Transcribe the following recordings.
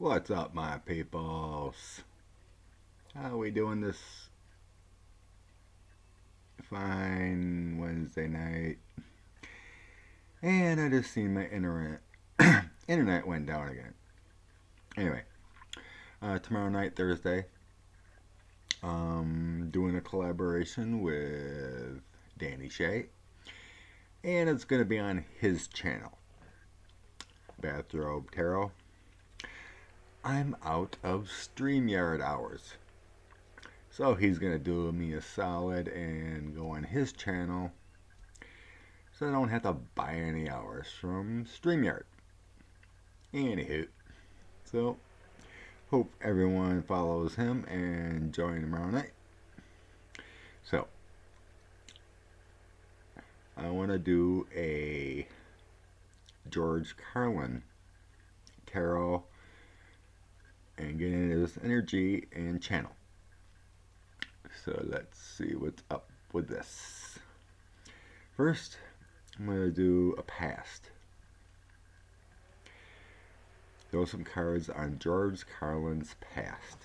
What's up, my peoples? How we doing this fine Wednesday night? And I just seen my internet went down again. Anyway, tomorrow night, Thursday, doing a collaboration with Danny Shea, and it's gonna be on his channel, Bathrobe Tarot. I'm out of StreamYard hours. So he's going to do me a solid and go on his channel so I don't have to buy any hours from StreamYard. Anywho, so hope everyone follows him and join tomorrow night. So, I want to do a George Carlin tarot and get into his energy and channel. So let's see what's up with this. First, I'm going to do a past. Throw some cards on George Carlin's past.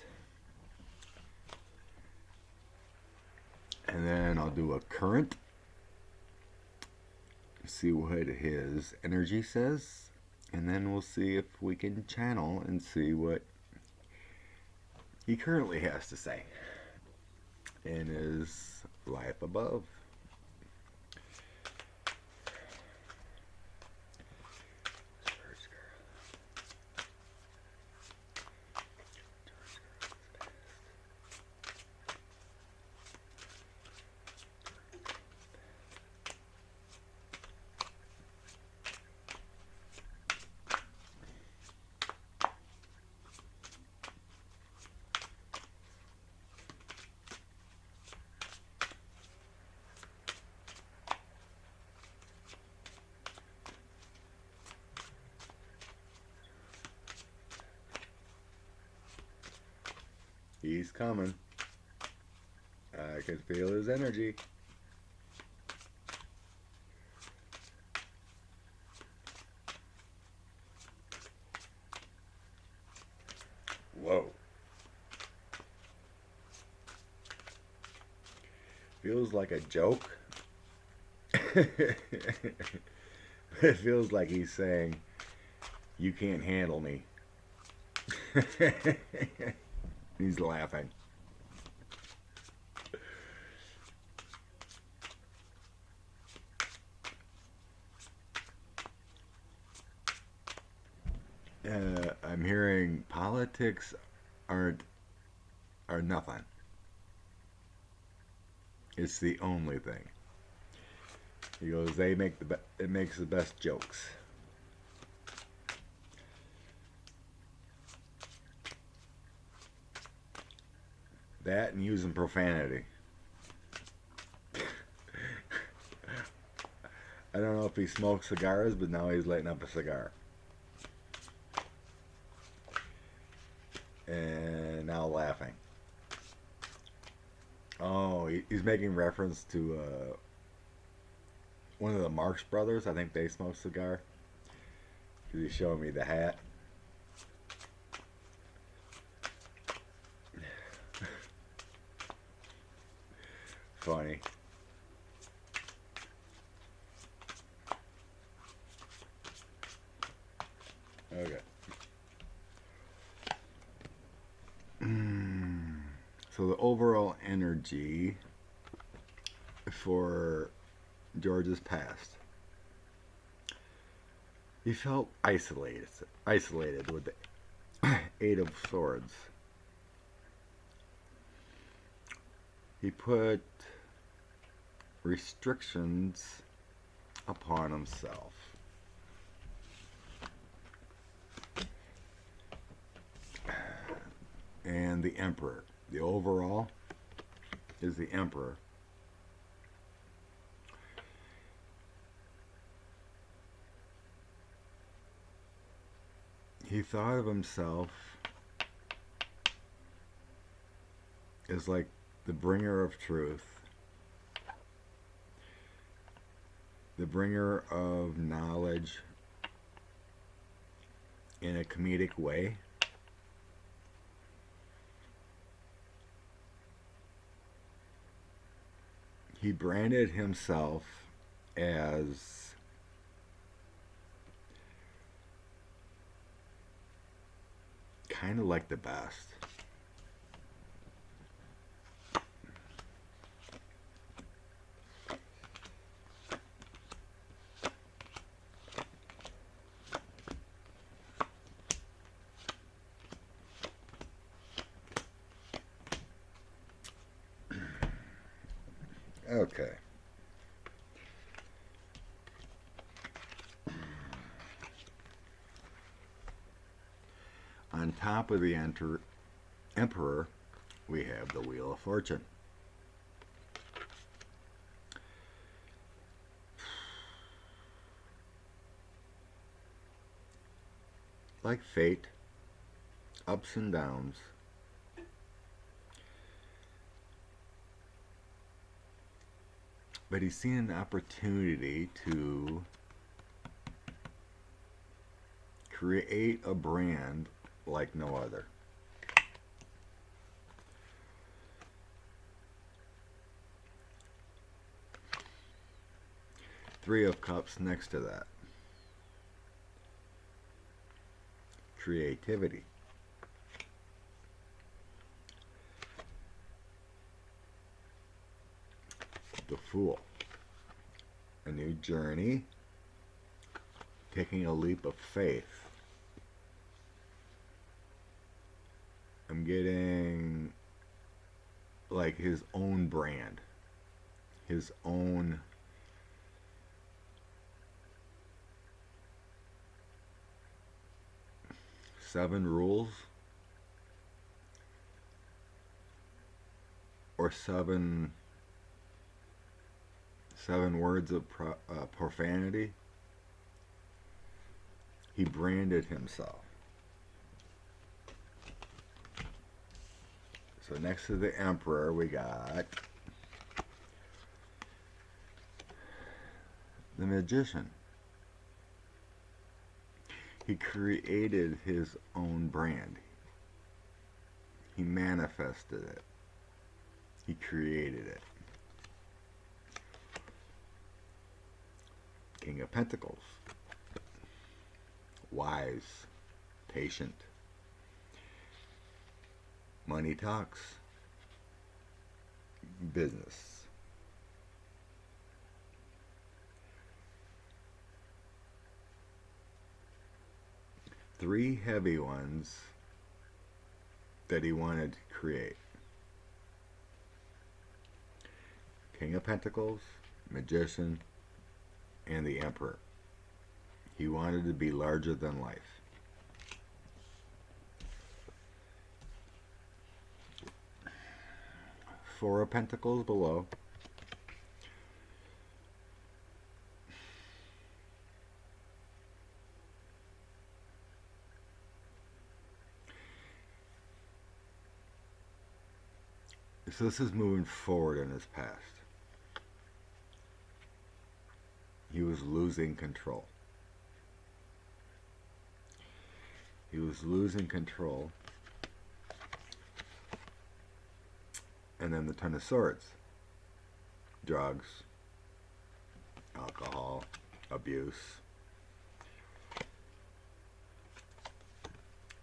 And then I'll do a current. See what his energy says. And then we'll see if we can channel and see what he currently has to say in his life above. He's coming. I can feel his energy. Whoa. Feels like a joke. It feels like he's saying, "You can't handle me." He's laughing. I'm hearing politics are nothing. It's the only thing. He goes, it makes the best jokes. That and using profanity. I don't know if he smokes cigars, but now he's lighting up a cigar. And now laughing. Oh, he's making reference to one of the Marx brothers. I think they smoke cigar. Because he's showing me the hat. Funny. Okay. So the overall energy for George's past. He felt isolated with the Eight of Swords. He put restrictions upon himself. And the Emperor. The overall is the Emperor. He thought of himself as like the bringer of truth, the bringer of knowledge in a comedic way. he branded himself as kind of like the best. Okay. On top of the emperor, we have the Wheel of Fortune. Like fate, ups and downs. But he's seen an opportunity to create a brand like no other. Three of Cups next to that. Creativity. The Fool. A new journey. Taking a leap of faith. I'm getting like his own brand. His own seven rules or seven words of profanity. He branded himself. So next to the Emperor, we got the Magician. He created his own brand. He manifested it. He created it. King of Pentacles. Wise. Patient. Money talks. Business. Three heavy ones that he wanted to create. King of Pentacles, Magician, and the Emperor. He wanted to be larger than life. Four of Pentacles below. So this is moving forward in his past. He was losing control. He was losing control. And then the Ten of Swords. Drugs, alcohol, abuse.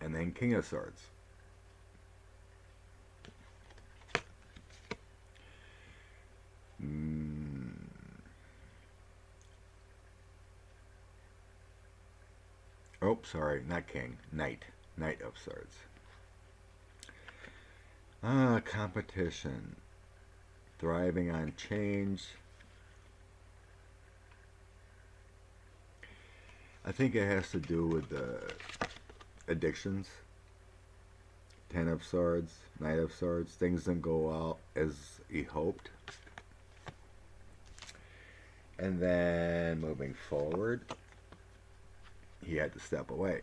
And then King of Swords. Oh, sorry, not King. Knight. Knight of Swords. Competition. Thriving on change. I think it has to do with the addictions. Ten of Swords, Knight of Swords. Things didn't go out as he hoped. And then moving forward, he had to step away.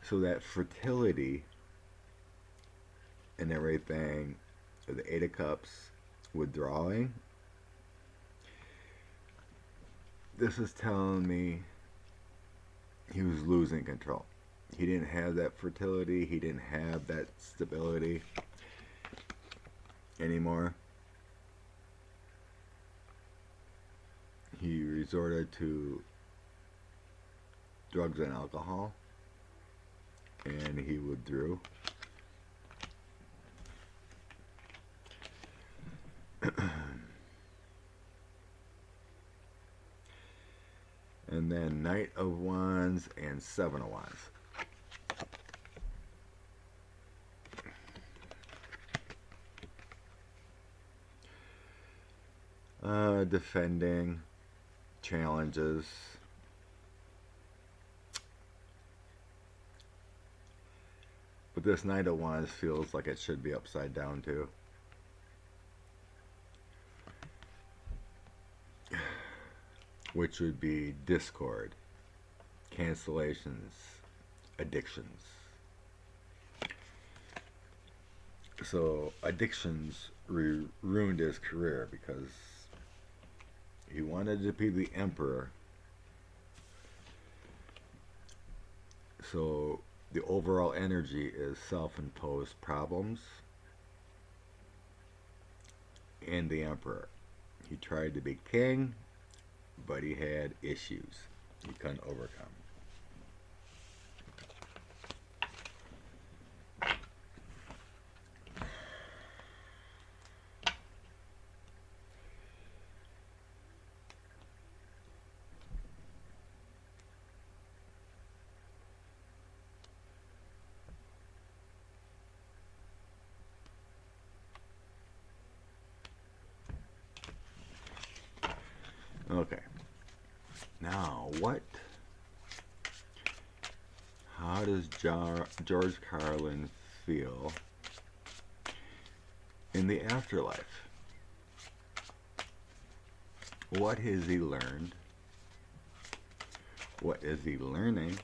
So that fertility and everything, the Eight of Cups, withdrawing, this is telling me he was losing control. He didn't have that fertility. He didn't have that stability. anymore. He resorted to drugs and alcohol, and he withdrew. And then Knight of Wands and Seven of Wands. Defending challenges. But this Knight of Wands feels like it should be upside down too. Which would be discord, cancellations, addictions. So addictions ruined his career because he wanted to be the emperor. So the overall energy is self-imposed problems and the emperor. He tried to be king, but he had issues he couldn't overcome. Okay. Now, how does George Carlin feel in the afterlife? What has he learned? What is he learning?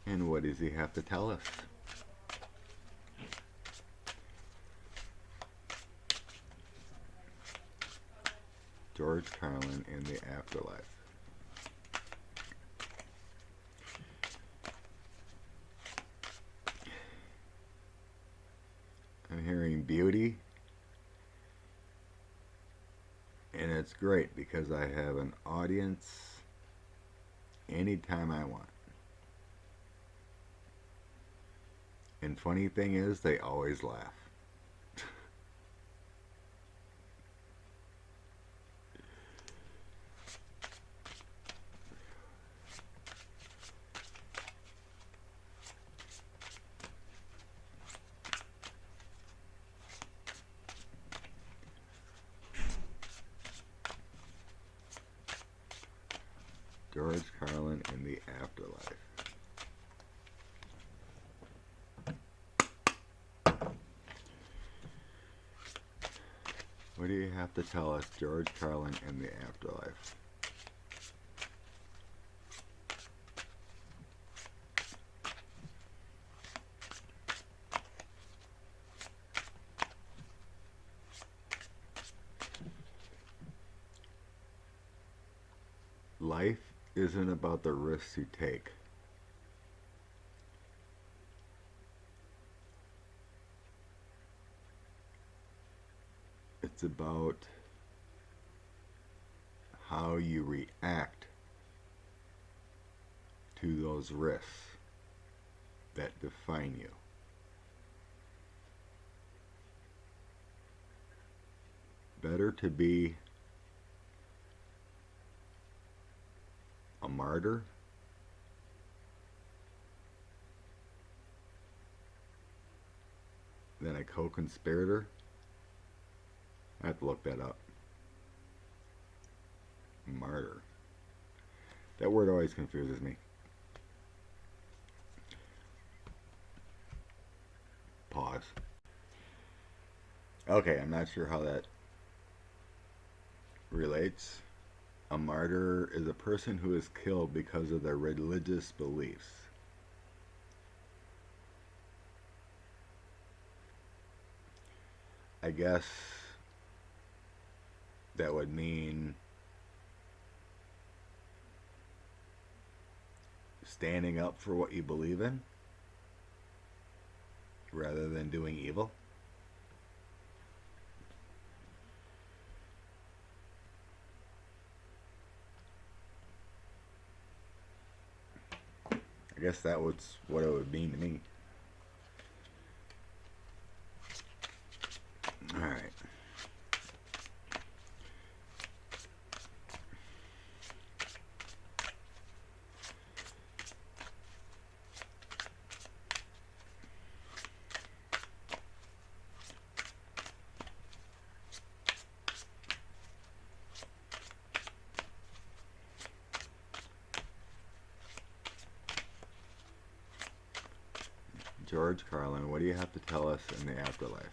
And what does he have to tell us? George Carlin in the afterlife. I'm hearing beauty, and it's great because I have an audience anytime I want. And funny thing is, they always laugh. George Carlin in the afterlife. What do you have to tell us, George Carlin in the afterlife? Life isn't about the risks you take. It's about how you react to those risks that define you. Better to be a martyr than a co-conspirator. I have to look that up. Martyr. That word always confuses me. Pause. Okay, I'm not sure how that relates. A martyr is a person who is killed because of their religious beliefs. I guess that would mean standing up for what you believe in rather than doing evil. I guess that was what it would mean to me. All right. George Carlin, what do you have to tell us in the afterlife?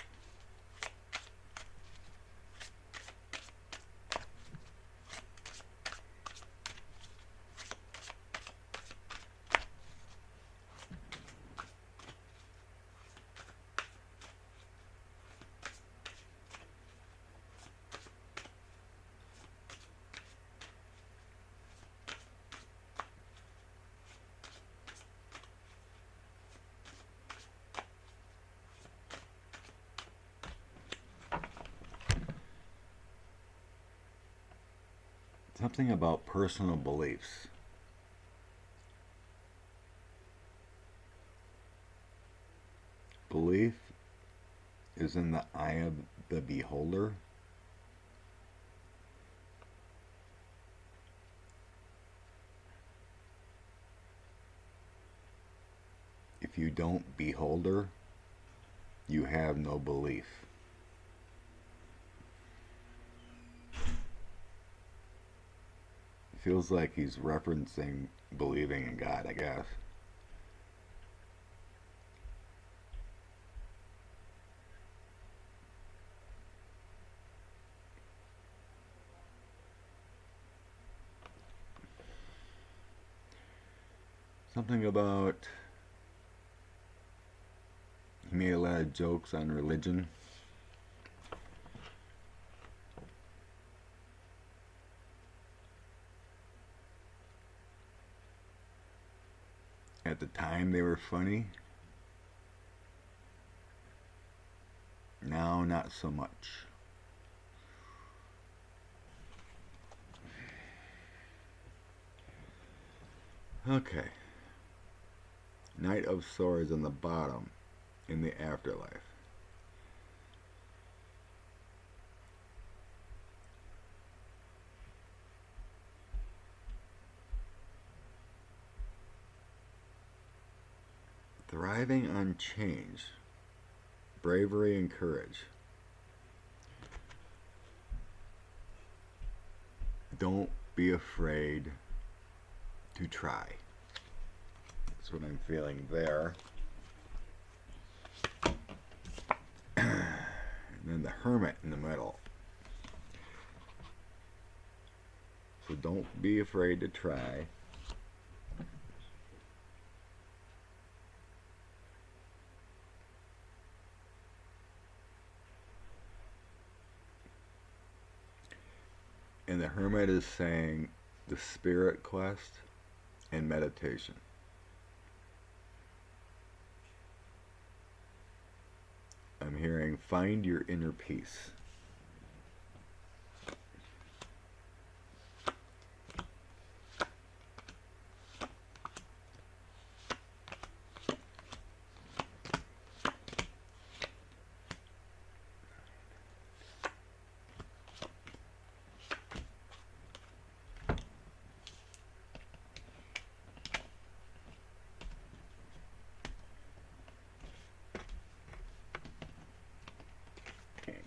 Something about personal beliefs. Belief is in the eye of the beholder. If you don't beholder, you have no belief. It feels like he's referencing believing in God, I guess. Something about he made a lot of jokes on religion. At the time they were funny. Now not so much. Okay. Knight of Swords on the bottom in the afterlife. Thriving on change, bravery and courage. Don't be afraid to try. That's what I'm feeling there. And then the Hermit in the middle. So don't be afraid to try. And the Hermit is saying the spirit quest and meditation. I'm hearing find your inner peace.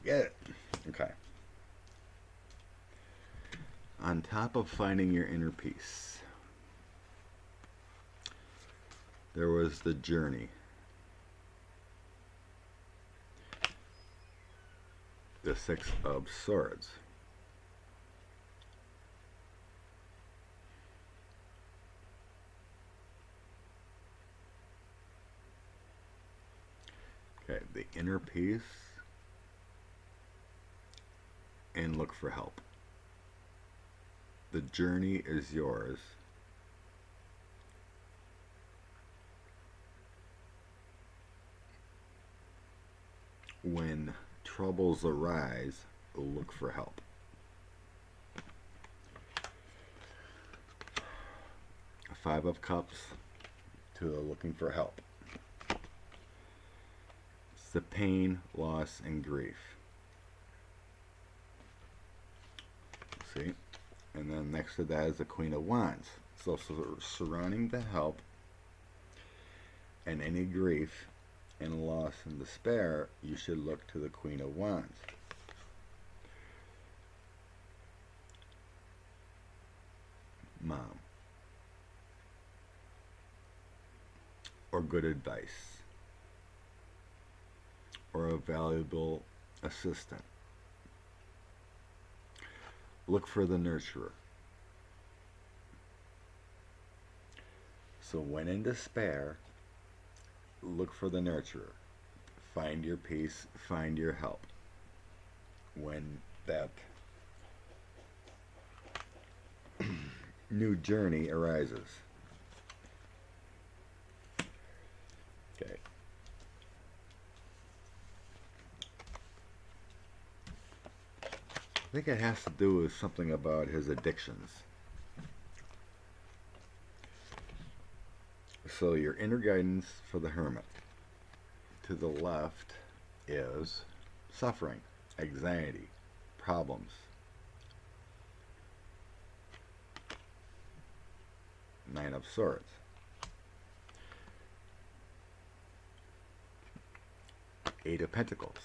Get it. Okay. On top of finding your inner peace, there was the journey. The Six of Swords. Okay, the inner peace and look for help. The journey is yours. when troubles arise, look for help. Five of Cups to the looking for help. It's the pain, loss, and grief. See? And then next to that is the Queen of Wands. So surrounding the help and any grief and loss and despair, you should look to the Queen of Wands. Mom. Or good advice. Or a valuable assistant. Look for the nurturer. So when in despair, look for the nurturer. Find your peace, find your help. When that new journey arises. Okay. I think it has to do with something about his addictions. So your inner guidance for the Hermit. To the left is suffering, anxiety, problems. Nine of Swords. Eight of Pentacles.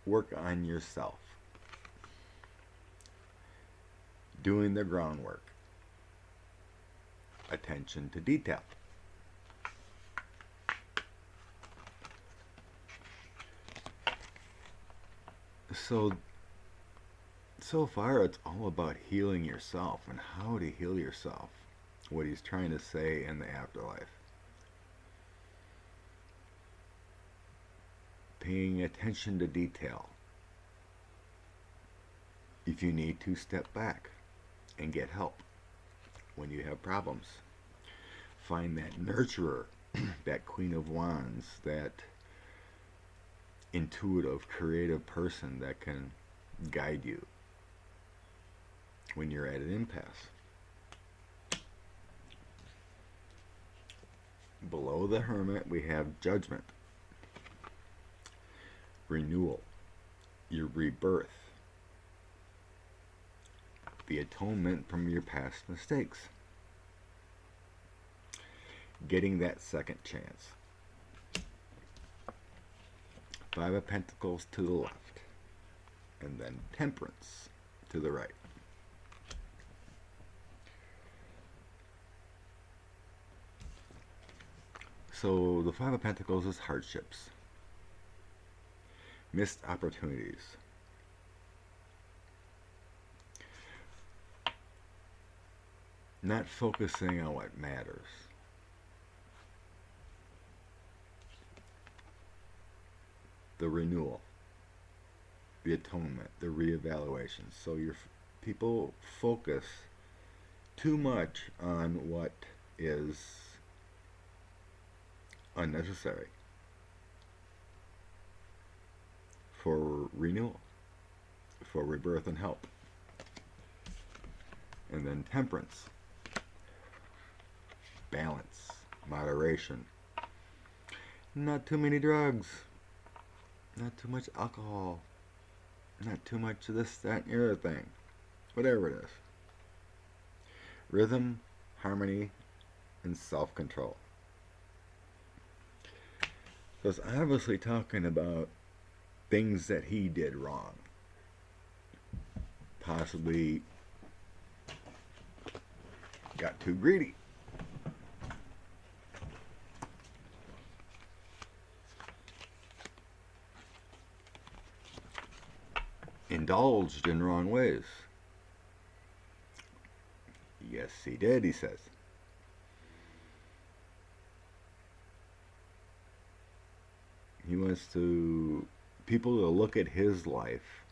Work on yourself. Doing the groundwork. Attention to detail. So far it's all about healing yourself and how to heal yourself. What he's trying to say in the afterlife. Paying attention to detail. If you need to, step back and get help when you have problems. Find that nurturer, that Queen of Wands, that intuitive, creative person that can guide you when you're at an impasse. Below the Hermit, we have Judgment, renewal, your rebirth, the atonement from your past mistakes, getting that second chance. Five of Pentacles to the left, and then Temperance to the right. So the Five of Pentacles is hardships, missed opportunities, not focusing on what matters, the renewal, the atonement, the reevaluation. So your people focus too much on what is unnecessary for renewal, for rebirth and help. And then Temperance, balance, moderation, not too many drugs, not too much alcohol, not too much of this, that, and the other thing, whatever it is. Rhythm, harmony, and self-control. So it's obviously talking about things that he did wrong. Possibly got too greedy. Indulged in wrong ways. Yes, he did, he says. He wants people to look at his life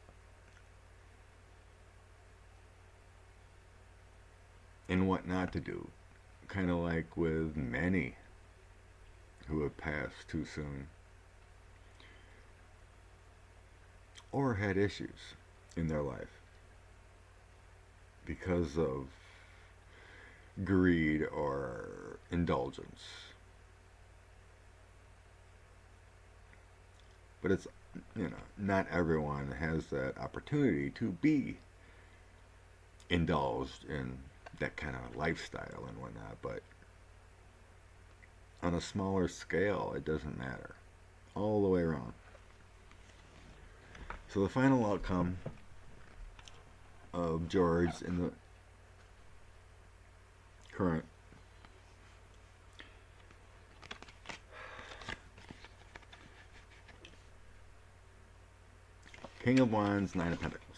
and what not to do. Kind of like with many who have passed too soon. or had issues in their life because of greed or indulgence. But it's, not everyone has that opportunity to be indulged in that kind of lifestyle and whatnot. But on a smaller scale, it doesn't matter. All the way around. So the final outcome of George in the current King of Wands, Nine of Pentacles.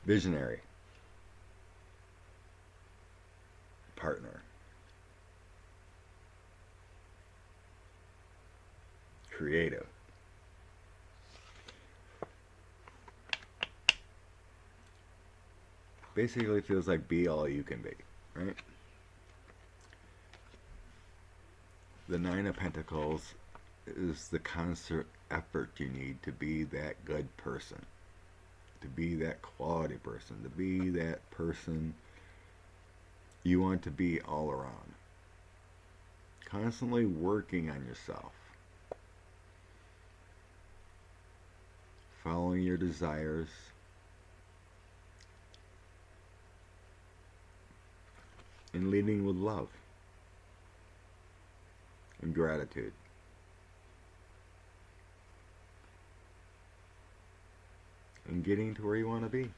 Visionary. Partner. Creative. Basically feels like be all you can be, right? The Nine of Pentacles is the constant effort you need to be that good person, to be that quality person, to be that person you want to be all around. Constantly working on yourself, following your desires, and leading with love and gratitude. And getting to where you want to be.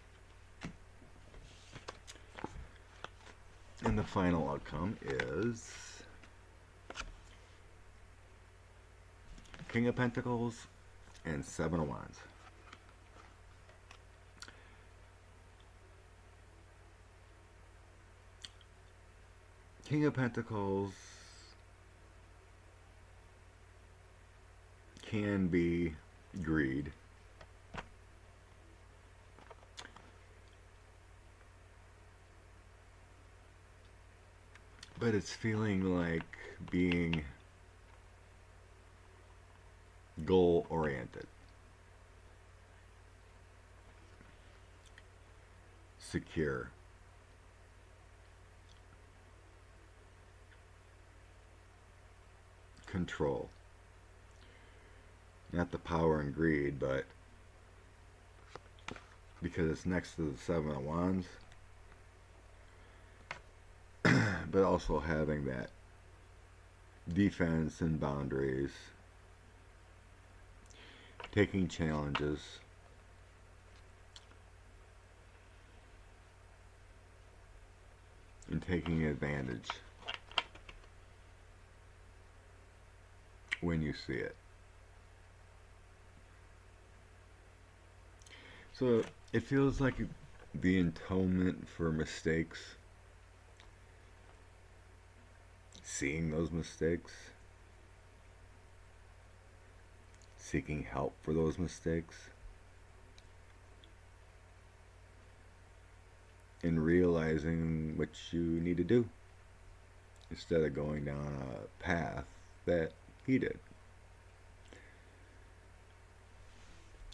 And the final outcome is King of Pentacles and Seven of Wands. King of Pentacles can be greed. But it's feeling like being goal oriented, secure, control. Not the power and greed, but because it's next to the Seven of Wands, but also having that defense and boundaries, taking challenges, and taking advantage when you see it. So it feels like the atonement for mistakes, seeing those mistakes, seeking help for those mistakes, and realizing what you need to do instead of going down a path that he did.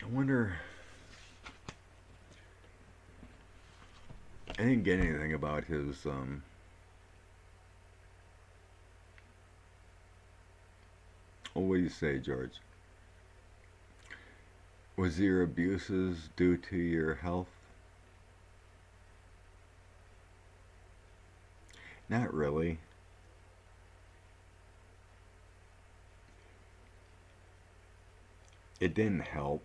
I wonder, I didn't get anything about his what do you say, George? Was your abuses due to your health? Not really. It didn't help.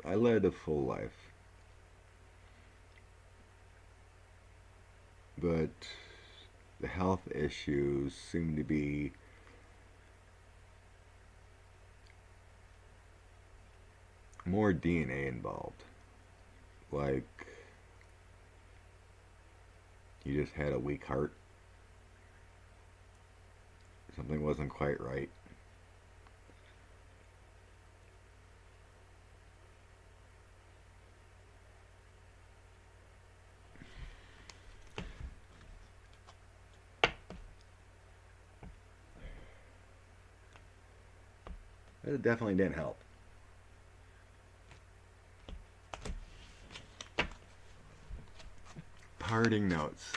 I led a full life. But the health issues seem to be more DNA involved. Like you just had a weak heart. Something wasn't quite right. But it definitely didn't help. Parting notes.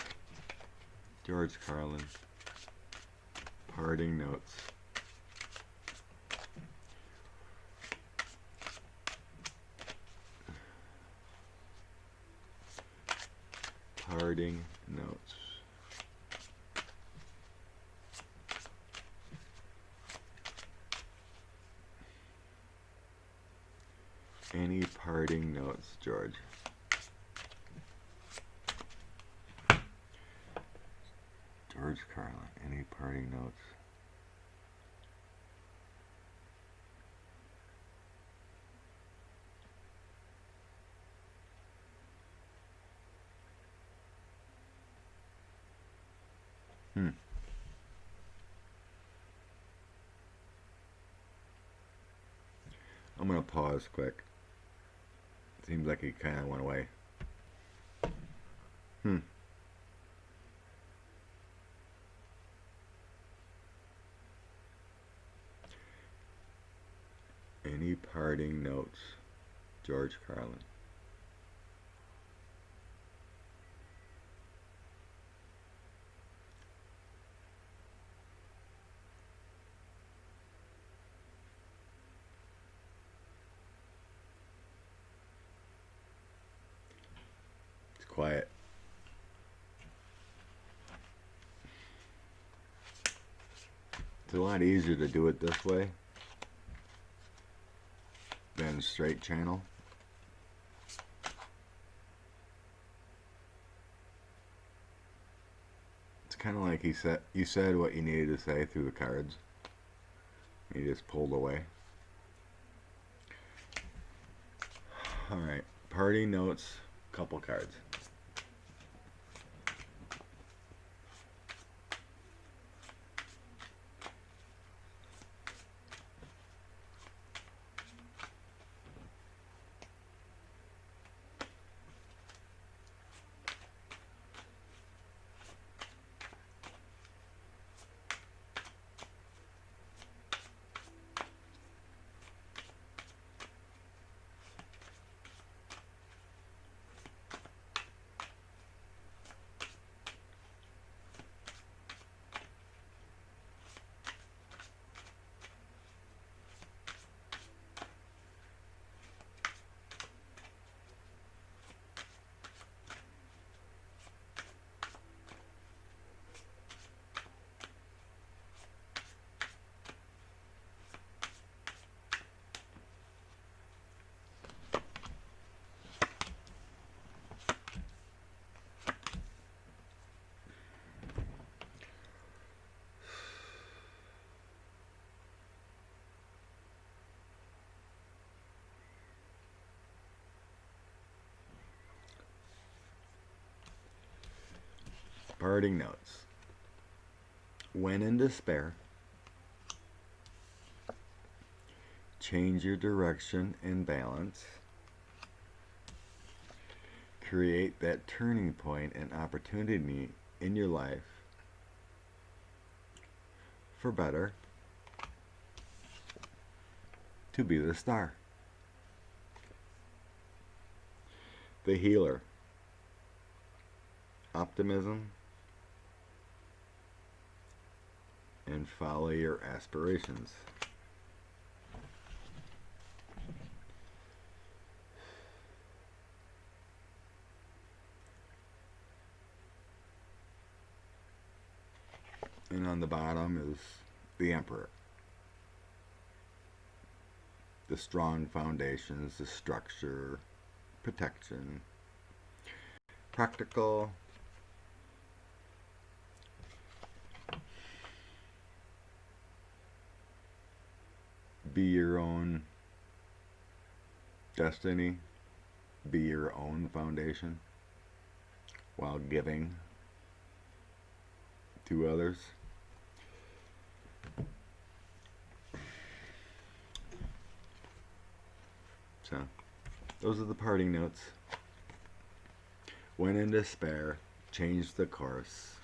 George Carlin. Parting notes. Parting notes. Any parting notes, George? George Carlin. Any parting notes? I'm going to pause quick. Seems like he kind of went away. Any parting notes, George Carlin? It's quiet. It's a lot easier to do it this way than straight channel. It's kind of like you said what you needed to say through the cards. You just pulled away. Alright, party notes, couple cards. Parting notes. When in despair, change your direction and balance. Create that turning point and opportunity in your life for better, to be the star. The healer. Optimism and follow your aspirations. And on the bottom is the Emperor. The strong foundations, the structure, protection, practical, be your own destiny, be your own foundation while giving to others. So, those are the parting notes. When in despair, change the course,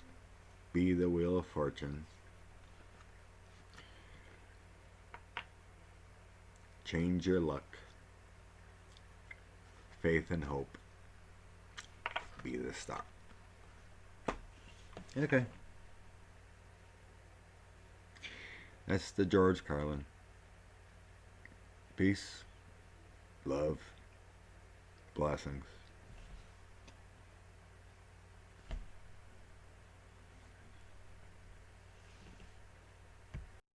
be the wheel of fortune. Change your luck. Faith and hope. Be the star. Okay. That's the George Carlin. Peace, love, blessings.